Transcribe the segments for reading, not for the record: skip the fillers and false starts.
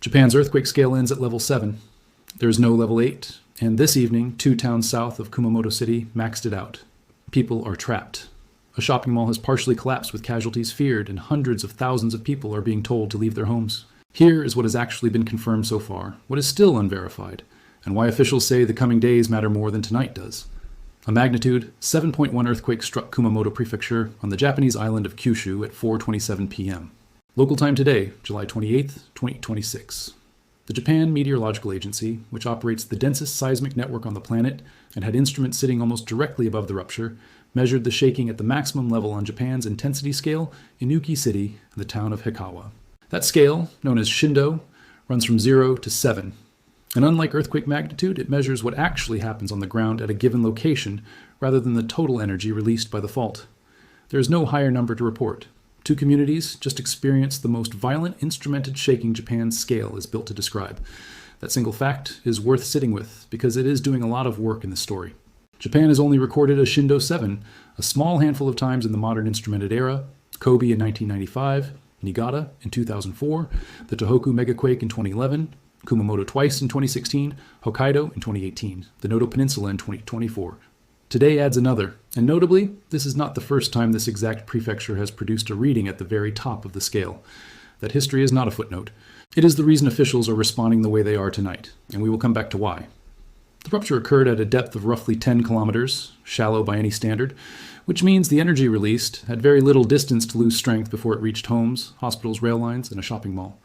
Japan's earthquake scale ends at level 7. There is no level 8, and this evening, 2 towns south of Kumamoto City maxed it out. People are trapped. A shopping mall has partially collapsed with casualties feared, and hundreds of thousands of people are being told to leave their homes. Here is what has actually been confirmed so far, what is still unverified, and why officials say the coming days matter more than tonight does. A magnitude 7.1 earthquake struck Kumamoto Prefecture on the Japanese island of Kyushu at 4:27 p.m. Local time today, July 28, 2026. The Japan Meteorological Agency, which operates the densest seismic network on the planet and had instruments sitting almost directly above the rupture, measured the shaking at the maximum level on Japan's intensity scale in Uki City, the town of Hikawa. That scale, known as Shindo, runs from 0 to 7. And unlike earthquake magnitude, it measures what actually happens on the ground at a given location rather than the total energy released by the fault. There is no higher number to report. 2 communities just experienced the most violent instrumented shaking Japan's scale is built to describe. That single fact is worth sitting with because it is doing a lot of work in the story. Japan has only recorded a Shindo 7 a small handful of times in the modern instrumented era: Kobe in 1995, Niigata in 2004, the Tohoku megaquake in 2011, Kumamoto twice in 2016, Hokkaido in 2018, the Noto Peninsula in 2024. Today adds another, and notably, this is not the first time this exact prefecture has produced a reading at the very top of the scale. That history is not a footnote. It is the reason officials are responding the way they are tonight, and we will come back to why. The rupture occurred at a depth of roughly 10 kilometers, shallow by any standard, which means the energy released had very little distance to lose strength before it reached homes, hospitals, rail lines, and a shopping mall.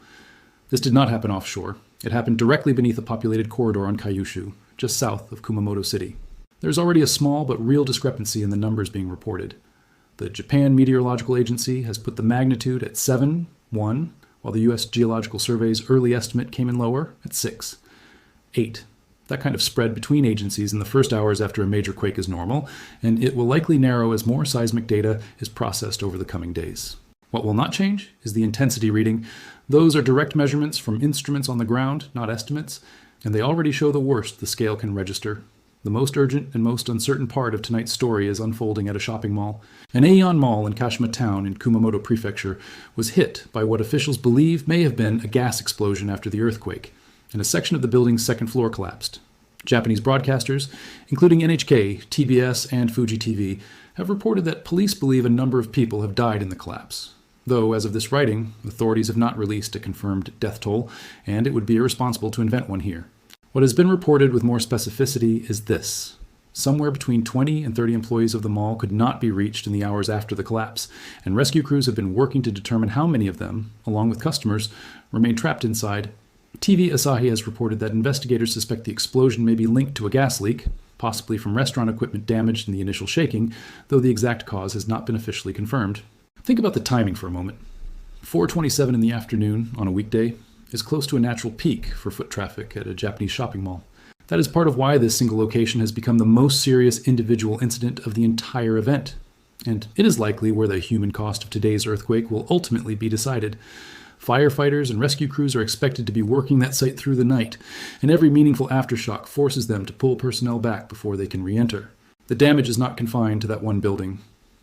This did not happen offshore. It happened directly beneath a populated corridor on Kyushu, just south of Kumamoto City. There's already a small but real discrepancy in the numbers being reported. The Japan Meteorological Agency has put the magnitude at 7.1, while the U.S. Geological Survey's early estimate came in lower at 6.8. That kind of spread between agencies in the first hours after a major quake is normal, and it will likely narrow as more seismic data is processed over the coming days. What will not change is the intensity reading. Those are direct measurements from instruments on the ground, not estimates, and they already show the worst the scale can register. The most urgent and most uncertain part of tonight's story is unfolding at a shopping mall. An Aeon Mall in Kashima Town in Kumamoto Prefecture was hit by what officials believe may have been a gas explosion after the earthquake, and a section of the building's second floor collapsed. Japanese broadcasters, including NHK, TBS, and Fuji TV, have reported that police believe a number of people have died in the collapse. Though, as of this writing, authorities have not released a confirmed death toll, and it would be irresponsible to invent one here. What has been reported with more specificity is this. Somewhere between 20 and 30 employees of the mall could not be reached in the hours after the collapse, and rescue crews have been working to determine how many of them, along with customers, remain trapped inside. TV Asahi has reported that investigators suspect the explosion may be linked to a gas leak, possibly from restaurant equipment damaged in the initial shaking, though the exact cause has not been officially confirmed. Think about the timing for a moment. 4:27 in the afternoon on a weekday is close to a natural peak for foot traffic at a Japanese shopping mall. That is part of why this single location has become the most serious individual incident of the entire event. And it is likely where the human cost of today's earthquake will ultimately be decided. Firefighters and rescue crews are expected to be working that site through the night, and every meaningful aftershock forces them to pull personnel back before they can re-enter. The damage is not confined to that one building.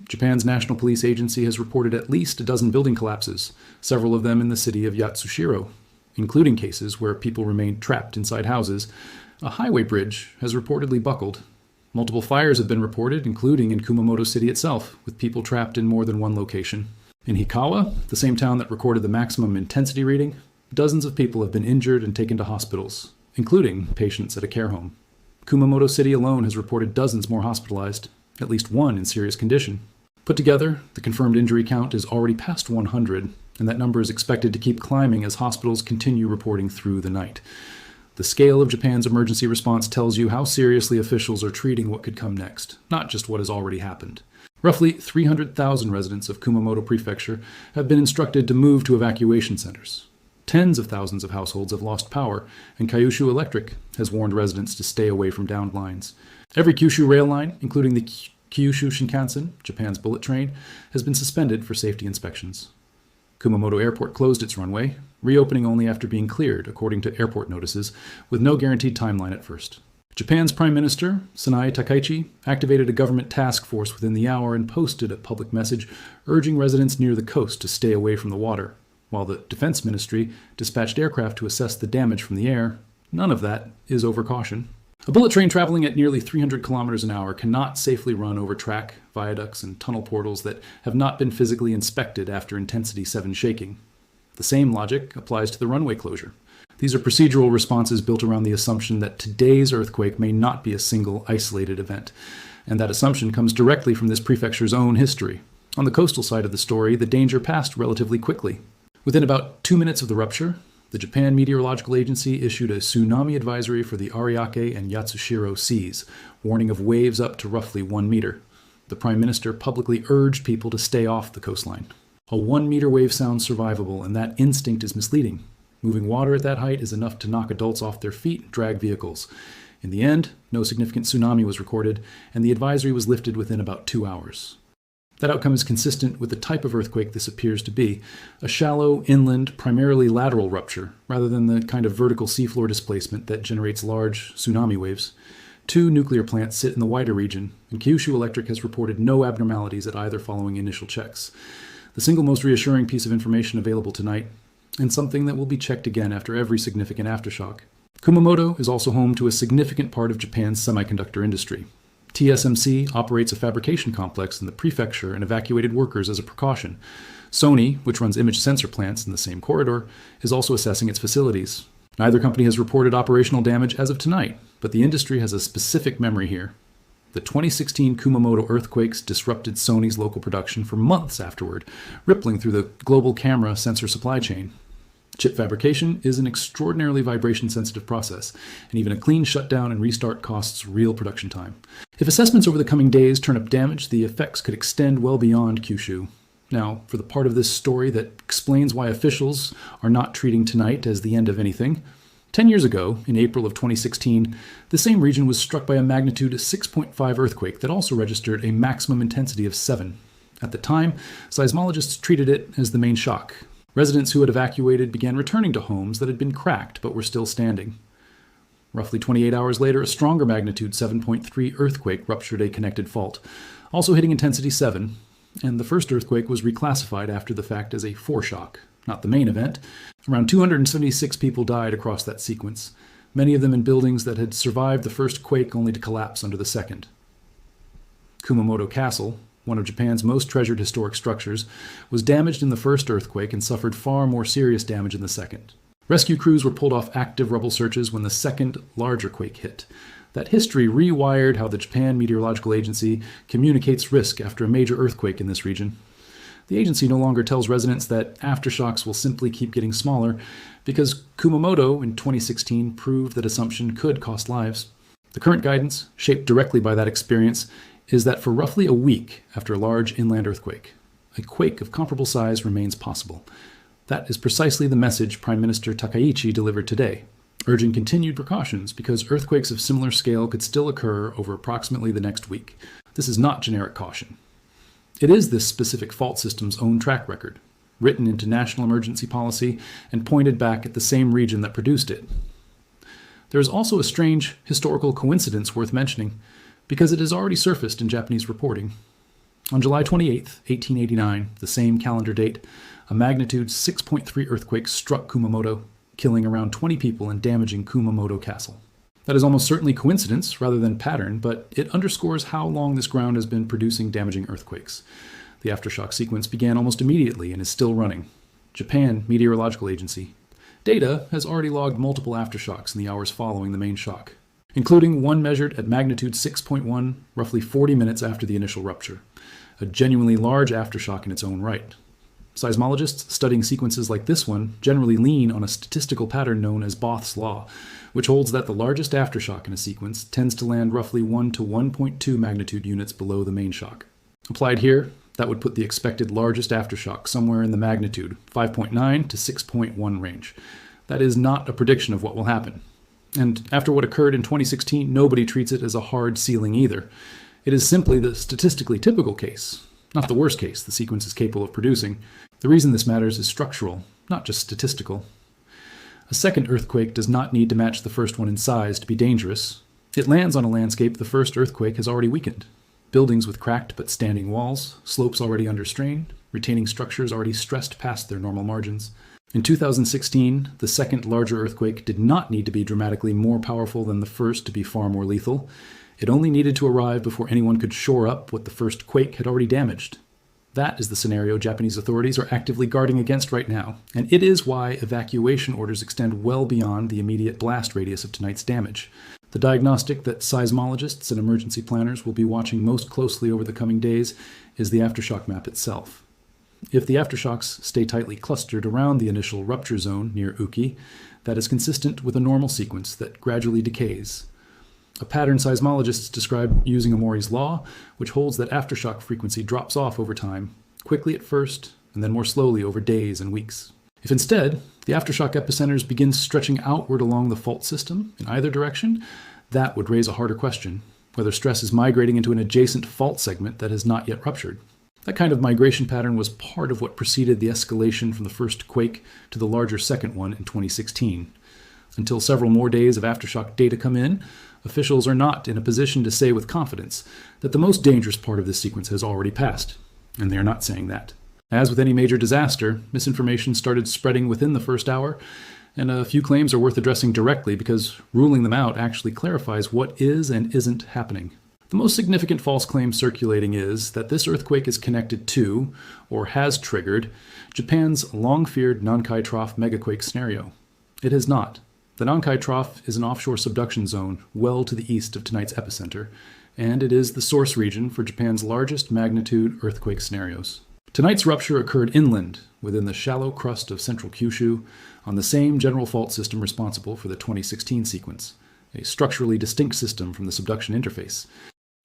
Japan's National Police Agency has reported at least a dozen building collapses, several of them in the city of Yatsushiro, including cases where people remained trapped inside houses. A highway bridge has reportedly buckled. Multiple fires have been reported, including in Kumamoto City itself, with people trapped in more than one location. In Hikawa, the same town that recorded the maximum intensity reading, dozens of people have been injured and taken to hospitals, including patients at a care home. Kumamoto City alone has reported dozens more hospitalized, at least one in serious condition. Put together, the confirmed injury count is already past 100, and that number is expected to keep climbing as hospitals continue reporting through the night. The scale of Japan's emergency response tells you how seriously officials are treating what could come next, not just what has already happened. Roughly 300,000 residents of Kumamoto Prefecture have been instructed to move to evacuation centers. Tens of thousands of households have lost power, and Kyushu Electric has warned residents to stay away from downed lines. Every Kyushu rail line, including the Kyushu Shinkansen, Japan's bullet train, has been suspended for safety inspections. Kumamoto Airport closed its runway, reopening only after being cleared, according to airport notices, with no guaranteed timeline at first. Japan's Prime Minister, Sanae Takaichi, activated a government task force within the hour and posted a public message urging residents near the coast to stay away from the water. while the Defense Ministry dispatched aircraft to assess the damage from the air. None of that is over caution. A bullet train traveling at nearly 300 kilometers an hour cannot safely run over track, viaducts, and tunnel portals that have not been physically inspected after intensity 7 shaking. The same logic applies to the runway closure. These are procedural responses built around the assumption that today's earthquake may not be a single, isolated event, and that assumption comes directly from this prefecture's own history. On the coastal side of the story, the danger passed relatively quickly. Within about 2 minutes of the rupture, the Japan Meteorological Agency issued a tsunami advisory for the Ariake and Yatsushiro seas, warning of waves up to roughly 1 meter. The Prime Minister publicly urged people to stay off the coastline. A 1 meter wave sounds survivable, and that instinct is misleading. Moving water at that height is enough to knock adults off their feet and drag vehicles. In the end, no significant tsunami was recorded, and the advisory was lifted within about 2 hours. That outcome is consistent with the type of earthquake this appears to be, a shallow, inland, primarily lateral rupture, rather than the kind of vertical seafloor displacement that generates large tsunami waves. 2 nuclear plants sit in the wider region, and Kyushu Electric has reported no abnormalities at either following initial checks. The single most reassuring piece of information available tonight, and something that will be checked again after every significant aftershock. Kumamoto is also home to a significant part of Japan's semiconductor industry. TSMC operates a fabrication complex in the prefecture and evacuated workers as a precaution. Sony, which runs image sensor plants in the same corridor, is also assessing its facilities. Neither company has reported operational damage as of tonight, but the industry has a specific memory here. The 2016 Kumamoto earthquakes disrupted Sony's local production for months afterward, rippling through the global camera sensor supply chain. Chip fabrication is an extraordinarily vibration-sensitive process, and even a clean shutdown and restart costs real production time. If assessments over the coming days turn up damage, the effects could extend well beyond Kyushu. Now, for the part of this story that explains why officials are not treating tonight as the end of anything, 10 years ago, in April of 2016, the same region was struck by a magnitude 6.5 earthquake that also registered a maximum intensity of 7. At the time, seismologists treated it as the main shock. Residents who had evacuated began returning to homes that had been cracked but were still standing. Roughly 28 hours later, a stronger magnitude 7.3 earthquake ruptured a connected fault, also hitting intensity 7, and the first earthquake was reclassified after the fact as a foreshock, not the main event. Around 276 people died across that sequence, many of them in buildings that had survived the first quake only to collapse under the second. Kumamoto Castle, one of Japan's most treasured historic structures, was damaged in the first earthquake and suffered far more serious damage in the second. Rescue crews were pulled off active rubble searches when the second, larger quake hit. That history rewired how the Japan Meteorological Agency communicates risk after a major earthquake in this region. The agency no longer tells residents that aftershocks will simply keep getting smaller, because Kumamoto in 2016 proved that assumption could cost lives. The current guidance, shaped directly by that experience, is that for roughly a week after a large inland earthquake, a quake of comparable size remains possible. That is precisely the message Prime Minister Takaichi delivered today, urging continued precautions because earthquakes of similar scale could still occur over approximately the next week. This is not generic caution. It is this specific fault system's own track record, written into national emergency policy and pointed back at the same region that produced it. There is also a strange historical coincidence worth mentioning, because it has already surfaced in Japanese reporting. On July 28, 1889, the same calendar date, a magnitude 6.3 earthquake struck Kumamoto, killing around 20 people and damaging Kumamoto Castle. That is almost certainly coincidence rather than pattern, but it underscores how long this ground has been producing damaging earthquakes. The aftershock sequence began almost immediately and is still running. Japan Meteorological Agency. Data has already logged multiple aftershocks in the hours following the main shock, including one measured at magnitude 6.1 roughly 40 minutes after the initial rupture, a genuinely large aftershock in its own right. Seismologists studying sequences like this one generally lean on a statistical pattern known as Both's law, which holds that the largest aftershock in a sequence tends to land roughly 1 to 1.2 magnitude units below the main shock. Applied here, that would put the expected largest aftershock somewhere in the magnitude 5.9 to 6.1 range. That is not a prediction of what will happen. And after what occurred in 2016, nobody treats it as a hard ceiling either. It is simply the statistically typical case, not the worst case the sequence is capable of producing. The reason this matters is structural, not just statistical. A second earthquake does not need to match the first one in size to be dangerous. It lands on a landscape the first earthquake has already weakened. Buildings with cracked but standing walls, slopes already under strain, retaining structures already stressed past their normal margins. In 2016, the second larger earthquake did not need to be dramatically more powerful than the first to be far more lethal. It only needed to arrive before anyone could shore up what the first quake had already damaged. That is the scenario Japanese authorities are actively guarding against right now, and it is why evacuation orders extend well beyond the immediate blast radius of tonight's damage. The diagnostic that seismologists and emergency planners will be watching most closely over the coming days is the aftershock map itself. If the aftershocks stay tightly clustered around the initial rupture zone near Uki, that is consistent with a normal sequence that gradually decays. A pattern seismologists describe using Omori's law, which holds that aftershock frequency drops off over time, quickly at first, and then more slowly over days and weeks. If instead, the aftershock epicenters begin stretching outward along the fault system in either direction, that would raise a harder question, whether stress is migrating into an adjacent fault segment that has not yet ruptured. That kind of migration pattern was part of what preceded the escalation from the first quake to the larger second one in 2016. Until several more days of aftershock data come in, officials are not in a position to say with confidence that the most dangerous part of this sequence has already passed, and they are not saying that. As with any major disaster, misinformation started spreading within the first hour, and a few claims are worth addressing directly because ruling them out actually clarifies what is and isn't happening. The most significant false claim circulating is that this earthquake is connected to, or has triggered, Japan's long-feared Nankai Trough megaquake scenario. It has not. The Nankai Trough is an offshore subduction zone well to the east of tonight's epicenter, and it is the source region for Japan's largest magnitude earthquake scenarios. Tonight's rupture occurred inland, within the shallow crust of central Kyushu, on the same general fault system responsible for the 2016 sequence, a structurally distinct system from the subduction interface.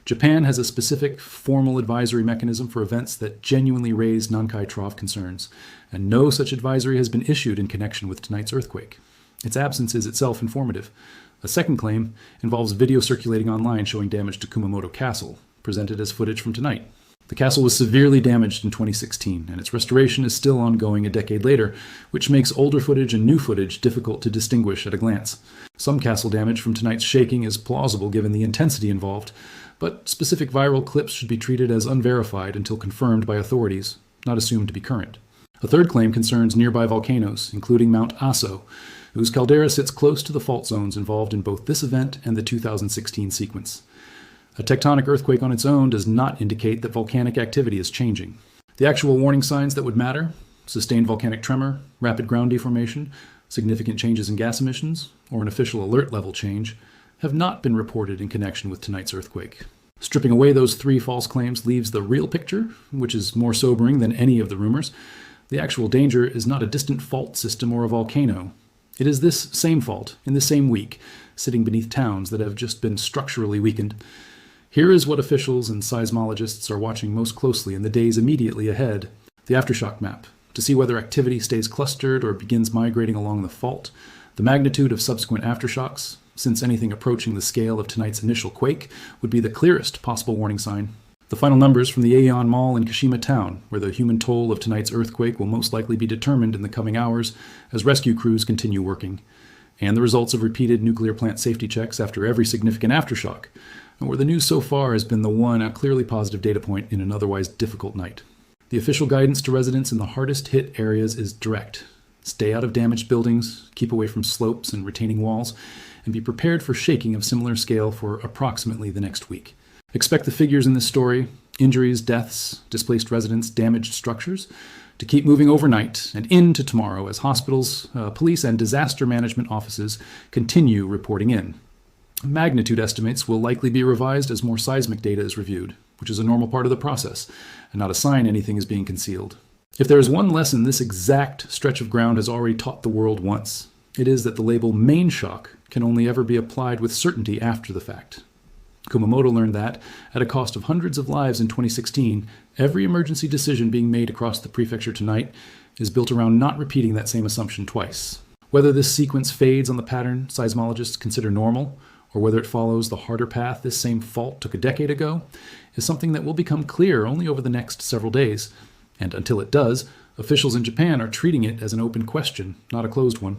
Japan has a specific formal advisory mechanism for events that genuinely raise Nankai Trough concerns, and no such advisory has been issued in connection with tonight's earthquake. Its absence is itself informative. A second claim involves video circulating online showing damage to Kumamoto Castle, presented as footage from tonight. The castle was severely damaged in 2016, and its restoration is still ongoing a decade later, which makes older footage and new footage difficult to distinguish at a glance. Some castle damage from tonight's shaking is plausible given the intensity involved, but specific viral clips should be treated as unverified until confirmed by authorities, not assumed to be current. A third claim concerns nearby volcanoes, including Mount Aso, whose caldera sits close to the fault zones involved in both this event and the 2016 sequence. A tectonic earthquake on its own does not indicate that volcanic activity is changing. The actual warning signs that would matter, sustained volcanic tremor, rapid ground deformation, significant changes in gas emissions, or an official alert level change, have not been reported in connection with tonight's earthquake. Stripping away those three false claims leaves the real picture, which is more sobering than any of the rumors. The actual danger is not a distant fault system or a volcano. It is this same fault, in the same week, sitting beneath towns that have just been structurally weakened. Here is what officials and seismologists are watching most closely in the days immediately ahead. The aftershock map, to see whether activity stays clustered or begins migrating along the fault. The magnitude of subsequent aftershocks, since anything approaching the scale of tonight's initial quake would be the clearest possible warning sign. The final numbers from the Aeon Mall in Kashima Town, where the human toll of tonight's earthquake will most likely be determined in the coming hours as rescue crews continue working. And the results of repeated nuclear plant safety checks after every significant aftershock, and where the news so far has been the one clearly positive data point in an otherwise difficult night. The official guidance to residents in the hardest hit areas is direct. Stay out of damaged buildings, keep away from slopes and retaining walls, and be prepared for shaking of similar scale for approximately the next week. Expect the figures in this story, injuries, deaths, displaced residents, damaged structures, to keep moving overnight and into tomorrow as hospitals, police, and disaster management offices continue reporting in. Magnitude estimates will likely be revised as more seismic data is reviewed, which is a normal part of the process, and not a sign anything is being concealed. If there is one lesson this exact stretch of ground has already taught the world once, it is that the label main shock can only ever be applied with certainty after the fact. Kumamoto learned that, at a cost of hundreds of lives in 2016, every emergency decision being made across the prefecture tonight is built around not repeating that same assumption twice. Whether this sequence fades on the pattern seismologists consider normal, or whether it follows the harder path this same fault took a decade ago, is something that will become clear only over the next several days. And until it does, officials in Japan are treating it as an open question, not a closed one.